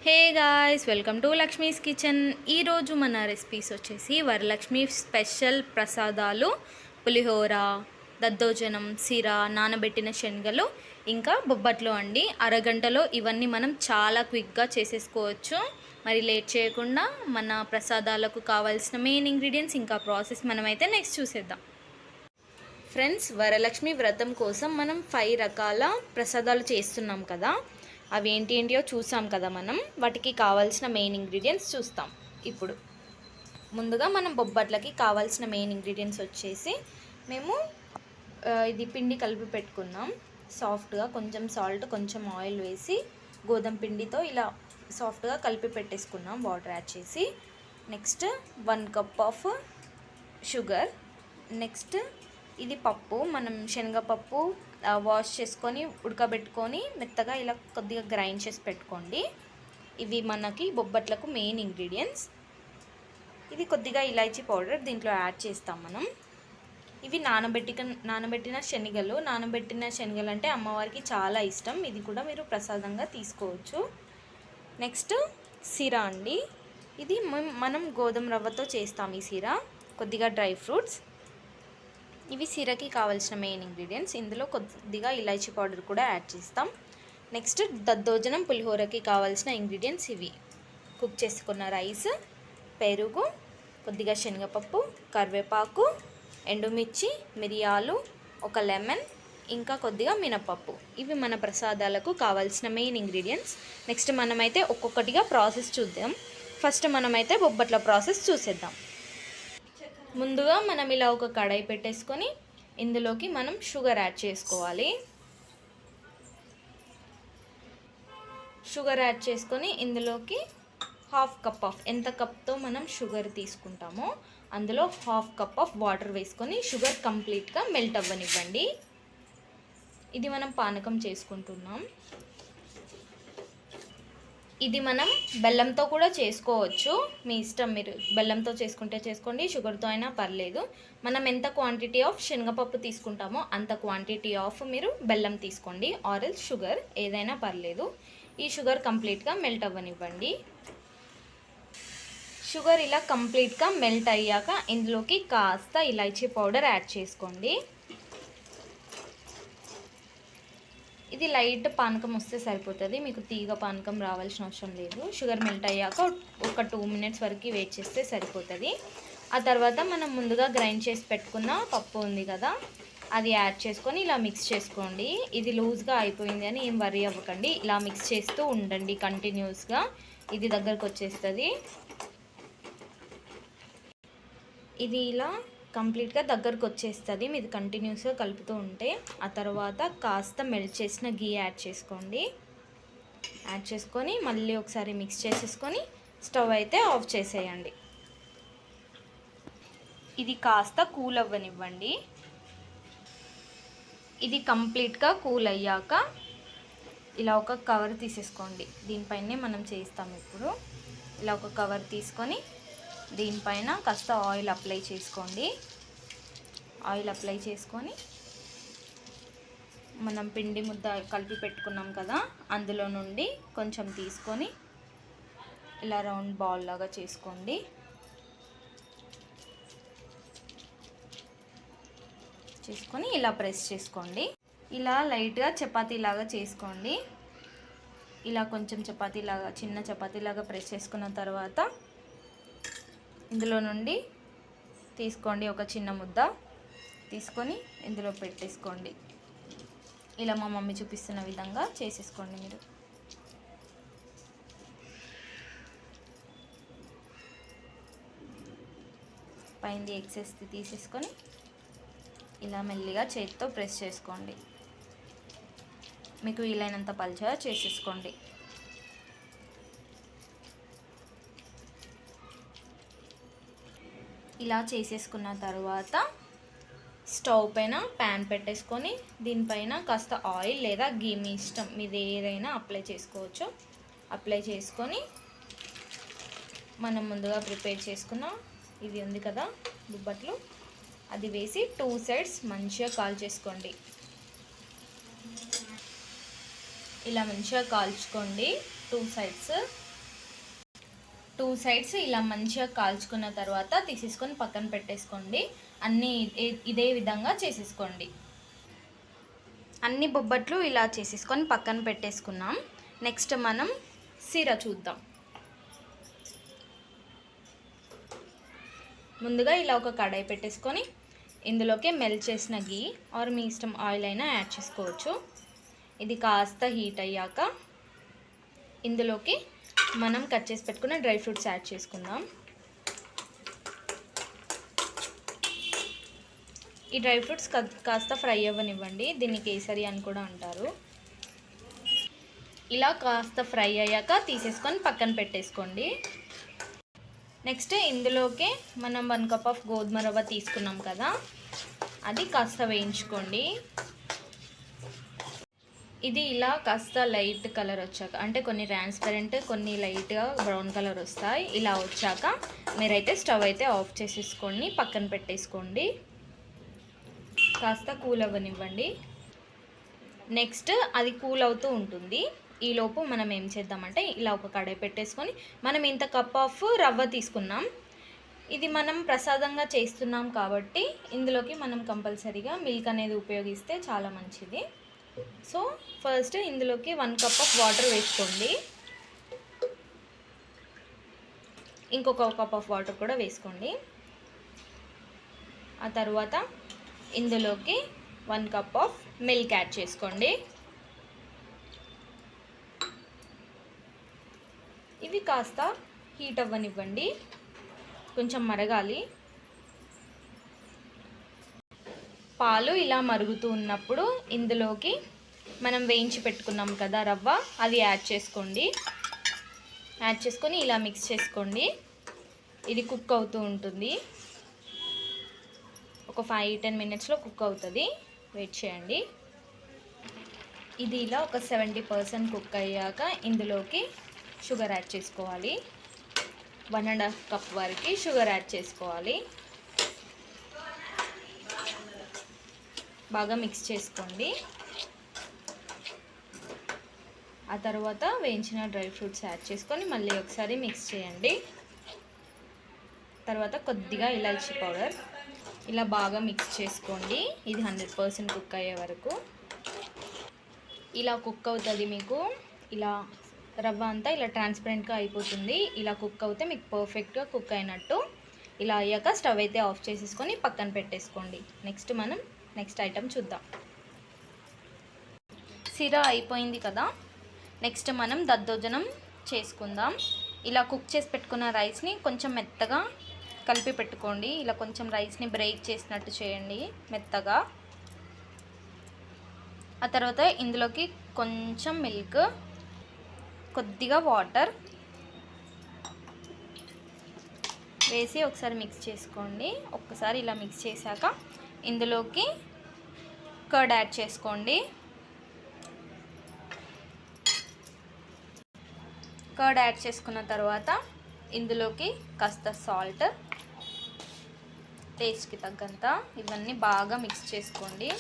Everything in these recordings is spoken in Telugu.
Hey guys, welcome to Lakshmi's kitchen. ఈరోజు మన రెసిపీస్ వచ్చేసి వరలక్ష్మి స్పెషల్ ప్రసాదాలు, పులిహోర, దద్దోజనం, సిర, నానబెట్టిన శనగలు, ఇంకా బొబ్బట్లు అండి. అరగంటలో ఇవన్నీ మనం చాలా క్విక్గా చేసేసుకోవచ్చు. మరి లేట్ చేయకుండా మన ప్రసాదాలకు కావాల్సిన మెయిన్ ఇంగ్రీడియంట్స్ ఇంకా ప్రాసెస్ మనమైతే నెక్స్ట్ చూసేద్దాం. ఫ్రెండ్స్, వరలక్ష్మి వ్రతం కోసం మనం 5 రకాల ప్రసాదాలు చేస్తున్నాం కదా. అవి ఏంటియో చూసాం కదా. మనం వాటికి కావాల్సిన మెయిన్ ఇంగ్రీడియంట్స్ చూస్తాం. ఇప్పుడు ముందుగా మనం బొబ్బట్లకి కావాల్సిన మెయిన్ ఇంగ్రీడియంట్స్ వచ్చేసి మేము ఇది పిండి కలిపి పెట్టుకున్నాం. సాఫ్ట్గా కొంచెం సాల్ట్, కొంచెం ఆయిల్ వేసి గోధుమ పిండితో ఇలా సాఫ్ట్గా కలిపి పెట్టేసుకున్నాం వాటర్ యాడ్ చేసి. Next 1 cup of sugar. Next ఇది పప్పు, మనం శనగపప్పు వాష్ చేసుకొని ఉడకబెట్టుకొని మెత్తగా ఇలా కొద్దిగా గ్రైండ్ చేసి పెట్టుకోండి. ఇవి మనకి బొబ్బట్లకు మెయిన్ ఇంగ్రీడియంట్స్. ఇది కొద్దిగా ఇలాచీ పౌడర్ దీంట్లో యాడ్ చేస్తాం మనం. ఇవి నానబెట్టిన శనగలు. నానబెట్టిన శనగలు అంటే అమ్మవారికి చాలా ఇష్టం. ఇది కూడా మీరు ప్రసాదంగా తీసుకోవచ్చు. నెక్స్ట్ సిర అండి. ఇది మనం గోధుమ రవ్వతో చేస్తాం ఈ సిర. కొద్దిగా డ్రై ఫ్రూట్స్. ఇవి సిరకి కావాల్సిన మెయిన్ ఇంగ్రీడియంట్స్. ఇందులో కొద్దిగా ఇలాచీ పౌడర్ కూడా యాడ్ చేస్తాం. నెక్స్ట్ దద్దోజనం, పులిహోరకి కావాల్సిన ఇంగ్రీడియంట్స్ ఇవి: కుక్ చేసుకున్న రైస్, పెరుగు, కొద్దిగా శనగపప్పు, కరివేపాకు, ఎండుమిర్చి, మిరియాలు, ఒక లెమన్, ఇంకా కొద్దిగా మినపప్పు. ఇవి మన ప్రసాదాలకు కావాల్సిన మెయిన్ ఇంగ్రీడియంట్స్. నెక్స్ట్ మనమైతే ఒక్కొక్కటిగా ప్రాసెస్ చూద్దాం. ఫస్ట్ మనమైతే బొబ్బట్ల ప్రాసెస్ చూసేద్దాం. ముందుగా మనం ఇలా ఒక కడాయి పెట్టేసుకొని ఇందులోకి మనం షుగర్ యాడ్ చేసుకోవాలి. షుగర్ యాడ్ చేసుకొని ఇందులోకి హాఫ్ కప్ ఆఫ్, ఎంత కప్తో మనం షుగర్ తీసుకుంటామో అందులో హాఫ్ కప్ ఆఫ్ వాటర్ వేసుకొని షుగర్ కంప్లీట్గా మెల్ట్ అవ్వనివ్వండి. ఇది మనం పానకం చేసుకుంటున్నాం. ఇది మనం బెల్లంతో కూడా చేసుకోవచ్చు, మీ ఇష్టం. మీరు బెల్లంతో చేసుకుంటే చేసుకోండి, షుగర్తో అయినా పర్లేదు. మనం ఎంత క్వాంటిటీ ఆఫ్ శనగపప్పు తీసుకుంటామో అంత క్వాంటిటీ ఆఫ్ మీరు బెల్లం తీసుకోండి, ఆరెల్స్ షుగర్, ఏదైనా పర్లేదు. ఈ షుగర్ కంప్లీట్గా మెల్ట్ అవ్వనివ్వండి. షుగర్ ఇలా కంప్లీట్గా మెల్ట్ అయ్యాక ఇందులోకి కాస్త ఇలాచీ పౌడర్ యాడ్ చేసుకోండి. ఇది లైట్ పానకం వస్తే సరిపోతుంది, మీకు తీగ పానకం రావాల్సిన అవసరం లేదు. షుగర్ మెల్ట్ అయ్యాక ఒక 2 మినిట్స్ వరకు వెయిట్ చేస్తే సరిపోతుంది. ఆ తర్వాత మనం ముందుగా గ్రైండ్ చేసి పెట్టుకున్న పప్పు ఉంది కదా, అది యాడ్ చేసుకొని ఇలా మిక్స్ చేసుకోండి. ఇది లూజ్గా అయిపోయింది అని ఏం వరీ అవ్వకండి, ఇలా మిక్స్ చేస్తూ ఉండండి కంటిన్యూస్గా. ఇది దగ్గరకు వచ్చేస్తుంది. ఇది ఇలా కంప్లీట్గా దగ్గరకు వచ్చేస్తుంది మీరు కంటిన్యూస్గా కలుపుతూ ఉంటే. ఆ తర్వాత కాస్త మెల్ట్ చేసిన గీ యాడ్ చేసుకోండి. యాడ్ చేసుకొని మళ్ళీ ఒకసారి మిక్స్ చేసేసుకొని స్టవ్ అయితే ఆఫ్ చేసేయండి. ఇది కాస్త కూల్ అవ్వనివ్వండి. ఇది కంప్లీట్గా కూల్ అయ్యాక ఇలా ఒక కవర్ తీసేసుకోండి. దీనిపైనే మనం చేస్తాం ఇప్పుడు. ఇలా ఒక కవర్ తీసుకొని దీనిపైన కాస్త ఆయిల్ అప్లై చేసుకోండి. ఆయిల్ అప్లై చేసుకొని మనం పిండి ముద్ద కలిపి పెట్టుకున్నాం కదా, అందులో నుండి కొంచెం తీసుకొని ఇలా రౌండ్ బాల్ లాగా చేసుకోండి. చేసుకొని ఇలా ప్రెస్ చేసుకోండి. ఇలా లైట్గా చపాతీలాగా చేసుకోండి. ఇలా కొంచెం చపాతీలాగా, చిన్న చపాతీలాగా ప్రెస్ చేసుకున్న తర్వాత ఇందులో నుండి తీసుకోండి. ఒక చిన్న ముద్ద తీసుకొని ఇందులో పెట్టేసుకోండి. ఇలా మా మమ్మీ చూపిస్తున్న విధంగా చేసేసుకోండి. మీరు పైంది ఎక్సెస్ తీసేసుకొని ఇలా మెల్లిగా చేతితో ప్రెస్ చేసుకోండి. మీకు వీలైనంత పల్చగా చేసేసుకోండి. ఇలా చేసేసుకున్న తర్వాత స్టవ్ పైన ప్యాన్ పెట్టేసుకొని దీనిపైన కాస్త ఆయిల్ లేదా గీ, మీ ఇష్టం, మీది ఏదైనా అప్లై చేసుకోవచ్చు. అప్లై చేసుకొని మనం ముందుగా ప్రిపేర్ చేసుకున్న ఇది ఉంది కదా బొబ్బట్లు, అది వేసి 2 సైడ్స్ మంచిగా కాల్చేసుకోండి. ఇలా మంచిగా కాల్చుకోండి 2 సైడ్స్. టూ సైడ్స్ ఇలా మంచిగా కాల్చుకున్న తర్వాత తీసేసుకొని పక్కన పెట్టేసుకోండి. అన్నీ ఇదే విధంగా చేసేసుకోండి. అన్ని బొబ్బట్లు ఇలా చేసేసుకొని పక్కన పెట్టేసుకున్నాం. నెక్స్ట్ మనం సిర చూద్దాం. ముందుగా ఇలా ఒక కడాయి పెట్టేసుకొని ఇందులోకి మెల్ట్ చేసిన గీ ఆర్ మీ ఇష్టం ఆయిల్ అయినా యాడ్ చేసుకోవచ్చు. ఇది కాస్త హీట్ అయ్యాక ఇందులోకి మనం కట్ చేసి పెట్టుకున్న డ్రై ఫ్రూట్స్ యాడ్ చేసుకుందాం. ఈ డ్రై ఫ్రూట్స్ కాస్త ఫ్రై అవ్వనివ్వండి. దీన్ని కేసరి అని కూడా అంటారు. ఇలా కాస్త ఫ్రై అయ్యాక తీసేసుకొని పక్కన పెట్టేసుకోండి. నెక్స్ట్ ఇందులోకి మనం 1 కప్ ఆఫ్ గోధుమ రవ్వ తీసుకున్నాం కదా, అది కాస్త వేయించుకోండి. ఇది ఇలా కాస్త లైట్ కలర్ వచ్చాక, అంటే కొన్ని ట్రాన్స్పరెంట్ కొన్ని లైట్గా బ్రౌన్ కలర్ వస్తాయి. ఇలా వచ్చాక మీరైతే స్టవ్ అయితే ఆఫ్ చేసేసుకోండి, పక్కన పెట్టేసుకోండి. కాస్త కూల్ అవ్వనివ్వండి. నెక్స్ట్ అది కూల్ అవుతూ ఉంటుంది. ఈలోపు మనం ఏం చేద్దామంటే ఇలా ఒక కడాయి పెట్టేసుకొని మనం ఇంత కప్ ఆఫ్ రవ్వ తీసుకున్నాం. ఇది మనం ప్రసాదంగా చేస్తున్నాం కాబట్టి ఇందులోకి మనం కంపల్సరీగా మిల్క్ అనేది ఉపయోగిస్తే చాలా మంచిది. సో ఫస్ట్ ఇందులోకి 1 కప్ ఆఫ్ వాటర్ వేసుకోండి. ఇంకొక కప్ ఆఫ్ వాటర్ కూడా వేసుకోండి. ఆ తర్వాత ఇందులోకి 1 కప్ ఆఫ్ మిల్క్ యాడ్ చేసుకోండి. ఇవి కాస్త హీట్ అవ్వనివ్వండి, కొంచెం మరగాలి. పాలు ఇలా మరుగుతూ ఉన్నప్పుడు ఇందులోకి మనం వేయించి పెట్టుకున్నాం కదా రవ్వ, అది యాడ్ చేసుకోండి. యాడ్ చేసుకొని ఇలా మిక్స్ చేసుకోండి. ఇది కుక్ అవుతూ ఉంటుంది. ఒక 5-10 మినిట్స్లో కుక్ అవుతుంది. వెయిట్ చేయండి. ఇది ఇలా ఒక 70% కుక్ అయ్యాక ఇందులోకి షుగర్ యాడ్ చేసుకోవాలి. 1.5 కప్ వరకు షుగర్ యాడ్ చేసుకోవాలి. బాగా మిక్స్ చేసుకోండి. ఆ తర్వాత వేయించిన డ్రై ఫ్రూట్స్ యాడ్ చేసుకొని మళ్ళీ ఒకసారి మిక్స్ చేయండి. తర్వాత కొద్దిగా ఇలాచీ పౌడర్ ఇలా బాగా మిక్స్ చేసుకోండి. ఇది 100% కుక్ అయ్యే వరకు. ఇలా కుక్ అవుతుంది. మీకు ఇలా రవ్వ అంతా ఇలా ట్రాన్స్పరెంట్గా అయిపోతుంది. ఇలా కుక్ అవుతే మీకు పర్ఫెక్ట్గా కుక్ అయినట్టు. ఇలా అయ్యాక స్టవ్ అయితే ఆఫ్ చేసేసుకొని పక్కన పెట్టేసుకోండి. నెక్స్ట్ ఐటెం చూద్దాం. సిరా అయిపోయింది కదా, నెక్స్ట్ మనం దద్దోజనం చేసుకుందాం. ఇలా కుక్ చేసి పెట్టుకున్న రైస్ని కొంచెం మెత్తగా కలిపి పెట్టుకోండి. ఇలా కొంచెం రైస్ని బ్రేక్ చేసినట్టు చేయండి మెత్తగా. ఆ తర్వాత ఇందులోకి కొంచెం మిల్క్, కొద్దిగా వాటర్ వేసి ఒకసారి మిక్స్ చేసుకోండి. ఒక్కసారి ఇలా మిక్స్ చేశాక ఇందులోకి కర్డ్ యాడ్ చేసుకోండి. కర్డ్ యాడ్ చేసుకున్న తర్వాత ఇందులోకి కాస్త సాల్ట్, టేస్ట్కి తగ్గంత, ఇవన్నీ బాగా మిక్స్ చేసుకోండి.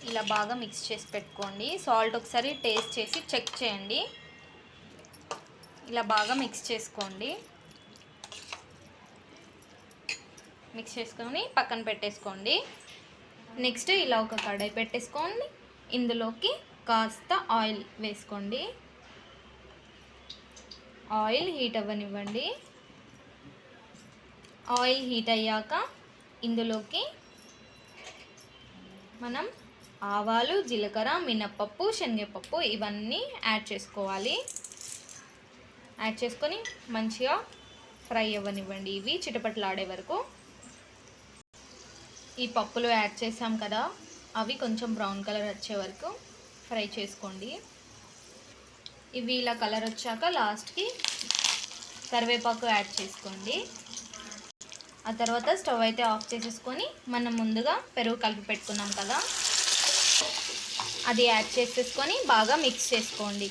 ఇలా బాగా మిక్స్ చేసి పెట్టుకోండి. సాల్ట్ ఒకసారి టేస్ట్ చేసి చెక్ చేయండి. ఇలా బాగా మిక్స్ చేసుకోండి. మిక్స్ చేసుకొని పక్కన పెట్టేసుకోండి. నెక్స్ట్ ఇలా ఒక కడాయి పెట్టేసుకోండి. ఇందులోకి కాస్త ఆయిల్ వేసుకోండి. ఆయిల్ హీట్ అవ్వనివ్వండి. ఆయిల్ హీట్ అయ్యాక ఇందులోకి మనం ఆవాలు, జీలకర్ర, మినప్పప్పు, శనగపప్పు ఇవన్నీ యాడ్ చేసుకోవాలి. యాడ్ చేసుకొని మంచిగా ఫ్రై అవ్వనివ్వండి. ఇవి చిటపటలాడే వరకు. ఈ పప్పులు యాడ్ చేసాం కదా, అవి కొంచెం బ్రౌన్ కలర్ వచ్చే వరకు ఫ్రై చేసుకోండి. ఇవి ఇలా కలర్ వచ్చాక లాస్ట్కి కరివేపాకు యాడ్ చేసుకోండి. ఆ తర్వాత స్టవ్ అయితే ఆఫ్ చేసేసుకొని మనం ముందుగా పెరుగు కలిపి పెట్టుకున్నాం కదా, అది యాడ్ చేసేసుకొని బాగా మిక్స్ చేసుకోండి.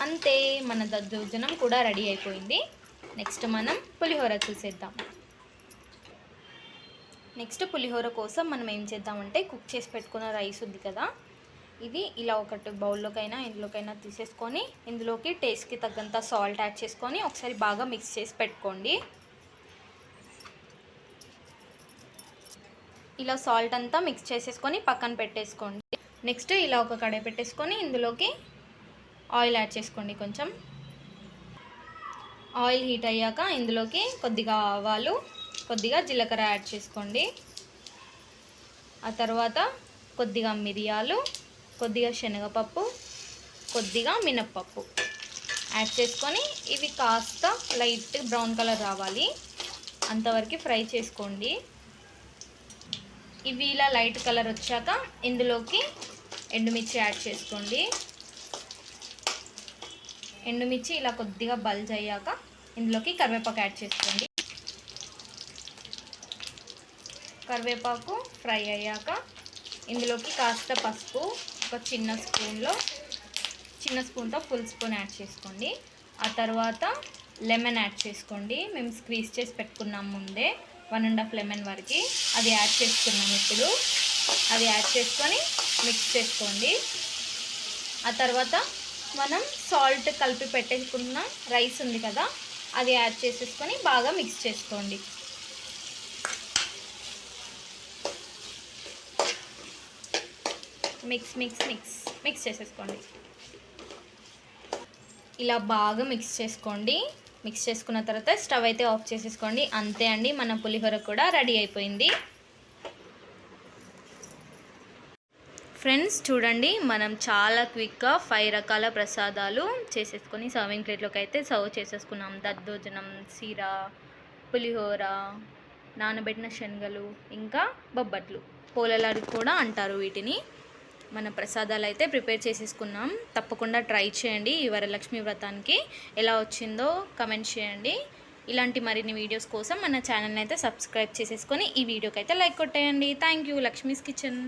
అంతే, మన దద్దోజనం కూడా రెడీ అయిపోయింది. నెక్స్ట్ మనం పులిహోర చూసేద్దాం. నెక్స్ట్ పులిహోర కోసం మనం ఏం చేద్దామంటే కుక్ చేసి పెట్టుకున్న రైస్ ఉంది కదా, ఇది ఇలా ఒకటి బౌల్లోకైనా ఇందులోకైనా తీసేసుకొని ఇందులోకి టేస్ట్కి తగ్గంత సాల్ట్ యాడ్ చేసుకొని ఒకసారి బాగా మిక్స్ చేసి పెట్టుకోండి. ఇలా సాల్ట్ అంతా మిక్స్ చేసేసుకొని పక్కన పెట్టేసుకోండి. నెక్స్ట్ ఇలా ఒక కడాయి పెట్టేసుకొని ఇందులోకి ఆయిల్ యాడ్ చేసుకోండి. కొంచెం ఆయిల్ హీట్ అయ్యాక ఇందులోకి కొద్దిగా ఆవాలు, కొద్దిగా జీలకర్ర యాడ్ చేసుకోండి. ఆ తర్వాత కొద్దిగా మిరియాలు, కొద్దిగా శనగపప్పు, కొద్దిగా మినప్పప్పు యాడ్ చేసుకొని ఇవి కాస్త లైట్ బ్రౌన్ కలర్ రావాలి అంతవరకు ఫ్రై చేసుకోండి. ఇవి ఇలా లైట్ కలర్ వచ్చాక ఇందులోకి ఎండుమిర్చి యాడ్ చేసుకోండి. ఎండుమిర్చి ఇలా కొద్దిగా బల్జ్ అయ్యాక ఇందులోకి కరివేపాకు యాడ్ చేసుకోండి. కరివేపాకు ఫ్రై అయ్యాక ఇందులోకి కాస్త పసుపు ఒక చిన్న స్పూన్తో ఫుల్ స్పూన్ యాడ్ చేసుకోండి. ఆ తర్వాత లెమన్ యాడ్ చేసుకోండి. మేము స్క్వీజ్ చేసి పెట్టుకున్నాం ముందే 1.5 లెమన్ వరకు, అది యాడ్ చేసుకున్నాం. ఇప్పుడు అది యాడ్ చేసుకొని మిక్స్ చేసుకోండి. ఆ తర్వాత మనం సాల్ట్ కలిపి పెట్టేసుకున్న రైస్ ఉంది కదా, అది యాడ్ చేసేసుకొని బాగా మిక్స్ చేసుకోండి. మిక్స్ చేసేసుకోండి. ఇలా బాగా మిక్స్ చేసుకోండి. మిక్స్ చేసుకున్న తర్వాత స్టవ్ అయితే ఆఫ్ చేసేసుకోండి. అంతే అండి, మన పులిహోర కూడా రెడీ అయిపోయింది. ఫ్రెండ్స్ చూడండి, మనం చాలా క్విక్గా 5 రకాల ప్రసాదాలు చేసేసుకొని సర్వింగ్ ప్లేట్లోకి అయితే సర్వ్ చేసేసుకున్నాం. దద్దోజనం, సీర, పులిహోర, నానబెట్టిన శనగలు, ఇంకా బొబ్బట్లు, పోలలాడు కూడా అంటారు వీటిని. మన ప్రసాదాలు అయితే ప్రిపేర్ చేసేసుకున్నాం. తప్పకుండా ట్రై చేయండి. ఈ వరలక్ష్మి వ్రతానికి ఎలా వచ్చిందో కమెంట్ చేయండి. ఇలాంటి మరిన్ని వీడియోస్ కోసం మన ఛానల్ని అయితే సబ్స్క్రైబ్ చేసేసుకొని ఈ వీడియోకి అయితే లైక్ కొట్టేయండి. Thank you. లక్ష్మీస్ కిచెన్.